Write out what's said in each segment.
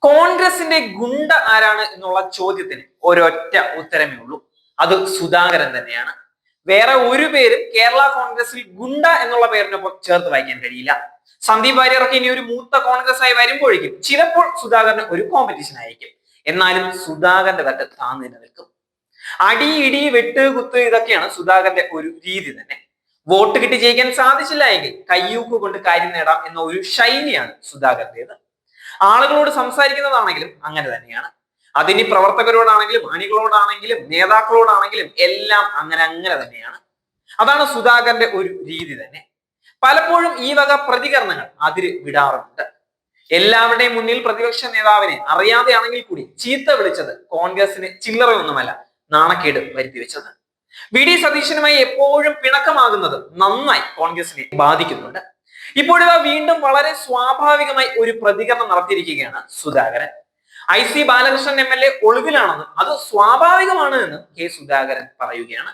കോൺഗ്രസിന്റെ ഗുണ്ട ആരാണ് എന്നുള്ള ചോദ്യത്തിന് ഒരൊറ്റ ഉത്തരമേ ഉള്ളൂ. അത് സുധാകരൻ തന്നെയാണ്. വേറെ ഒരു പേര് കേരള കോൺഗ്രസിൽ ഗുണ്ട എന്നുള്ള പേരിനൊപ്പം ചേർത്ത് വായിക്കാൻ കഴിയില്ല. സന്ദീപ് വാര്യർക്ക് ഇനി ഒരു മൂത്ത കോൺഗ്രസ് ആയി വരുമ്പോഴേക്കും ചിലപ്പോൾ സുധാകരന് ഒരു കോമ്പറ്റീഷൻ ആയിരിക്കും. എന്നാലും സുധാകരന്റെ തട്ട് താന്നു തന്നെ നിൽക്കും. അടി ഇടി വെട്ട് കുത്ത് ഇതൊക്കെയാണ് സുധാകരന്റെ ഒരു രീതി തന്നെ. വോട്ട് കിട്ടി ജയിക്കാൻ സാധിച്ചില്ല എങ്കിൽ കയ്യൂക്ക് കൊണ്ട് കാര്യം നേടാം എന്ന ഒരു ശൈലിയാണ് സുധാകരന്റേത്. ആളുകളോട് സംസാരിക്കുന്നതാണെങ്കിലും അങ്ങനെ തന്നെയാണ്. അതിനി പ്രവർത്തകരോടാണെങ്കിലും അണികളോടാണെങ്കിലും നേതാക്കളോടാണെങ്കിലും എല്ലാം അങ്ങനെ തന്നെയാണ്. അതാണ് സുധാകരന്റെ ഒരു രീതി തന്നെ. പലപ്പോഴും ഈ വക പ്രതികരണങ്ങൾ അതിര് വിടാറുണ്ട്. എല്ലാവരുടെയും മുന്നിൽ പ്രതിപക്ഷ നേതാവിനെ അറിയാതെയാണെങ്കിൽ കൂടി ചീത്ത വിളിച്ചത് കോൺഗ്രസിന് ചില്ലറയൊന്നുമല്ല, നാണക്കേട് വരുത്തി വെച്ചത്. വി ഡി സതീശനുമായി എപ്പോഴും പിണക്കമാകുന്നത് നന്നായി കോൺഗ്രസിനെ ബാധിക്കുന്നുണ്ട്. ഇപ്പോഴിതാ വീണ്ടും വളരെ സ്വാഭാവികമായി ഒരു പ്രതികരണം നടത്തിയിരിക്കുകയാണ് സുധാകരൻ. IC ബാലകൃഷ്ണൻ MLA ഒളിവിലാണെന്നും അത് സ്വാഭാവികമാണ് എന്നും കെ സുധാകരൻ പറയുകയാണ്.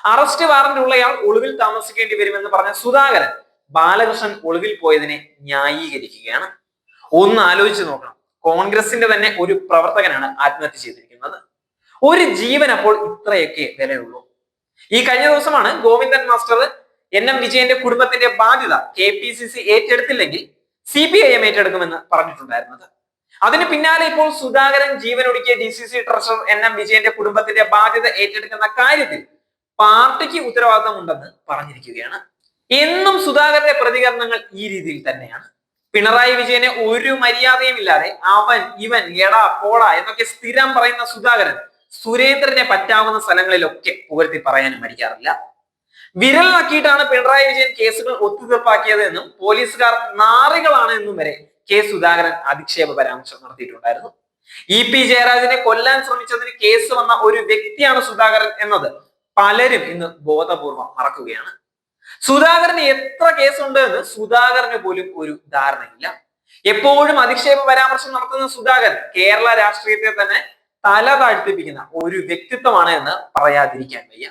അറസ്റ്റ് വാറന്റ് ഉള്ളയാൾ ഒളിവിൽ താമസിക്കേണ്ടി വരുമെന്ന് പറഞ്ഞ സുധാകരൻ ബാലകൃഷ്ണൻ ഒളിവിൽ പോയതിനെ ന്യായീകരിക്കുകയാണ്. ഒന്ന് ആലോചിച്ച് നോക്കണം. കോൺഗ്രസിന്റെ തന്നെ ഒരു പ്രവർത്തകനാണ് ആത്മഹത്യ ചെയ്തിരിക്കുന്നത്. ഒരു ജീവൻ അപ്പോൾ ഇത്രയൊക്കെ വിലയുള്ളൂ. ഈ കഴിഞ്ഞ ദിവസമാണ് ഗോവിന്ദൻ മാസ്റ്റർ NM വിജയന്റെ കുടുംബത്തിന്റെ ബാധ്യത KPCC ഏറ്റെടുത്തില്ലെങ്കിൽ CPIM ഏറ്റെടുക്കുമെന്ന് പറഞ്ഞിട്ടുണ്ടായിരുന്നത്. അതിന് പിന്നാലെ ഇപ്പോൾ സുധാകരൻ ജീവനൊടുക്കിയ DCC ട്രഷറർ NM വിജയന്റെ കുടുംബത്തിന്റെ ബാധ്യത ഏറ്റെടുക്കുന്ന കാര്യത്തിൽ പാർട്ടിക്ക് ഉത്തരവാദിത്തമുണ്ടെന്ന് പറഞ്ഞിരിക്കുകയാണ്. എന്നും സുധാകരന്റെ പ്രതികരണങ്ങൾ ഈ രീതിയിൽ തന്നെയാണ്. പിണറായി വിജയനെ ഒരു മര്യാദയും ഇല്ലാതെ അവൻ ഇവൻ എടാ പോടാ എന്നൊക്കെ സ്ഥിരം പറയുന്ന സുധാകരൻ സുരേന്ദ്രനെ പറ്റാവുന്ന സ്ഥലങ്ങളിലൊക്കെ പുകഴ്ത്തി പറയാനും മടിക്കാറില്ല. വിരൽ നക്കിയിട്ടാണ് പിണറായി വിജയൻ കേസുകൾ ഒത്തുതീർപ്പാക്കിയത് എന്നും പോലീസുകാർ നാറികളാണ് എന്നും വരെ കെ സുധാകരൻ അധിക്ഷേപ പരാമർശം നടത്തിയിട്ടുണ്ടായിരുന്നു. EP ജയരാജനെ കൊല്ലാൻ ശ്രമിച്ചതിന് കേസ് വന്ന ഒരു വ്യക്തിയാണ് സുധാകരൻ എന്നത് പലരും ഇന്ന് ബോധപൂർവം മറക്കുകയാണ്. സുധാകരന് എത്ര കേസുണ്ട് എന്ന് സുധാകരന് പോലും ഒരു ധാരണയില്ല. എപ്പോഴും അധിക്ഷേപ പരാമർശം നടത്തുന്ന സുധാകരൻ കേരള രാഷ്ട്രീയത്തെ തന്നെ തല താഴ്ത്തിപ്പിക്കുന്ന ഒരു വ്യക്തിത്വമാണ് എന്ന് പറയാതിരിക്കാൻ വയ്യ.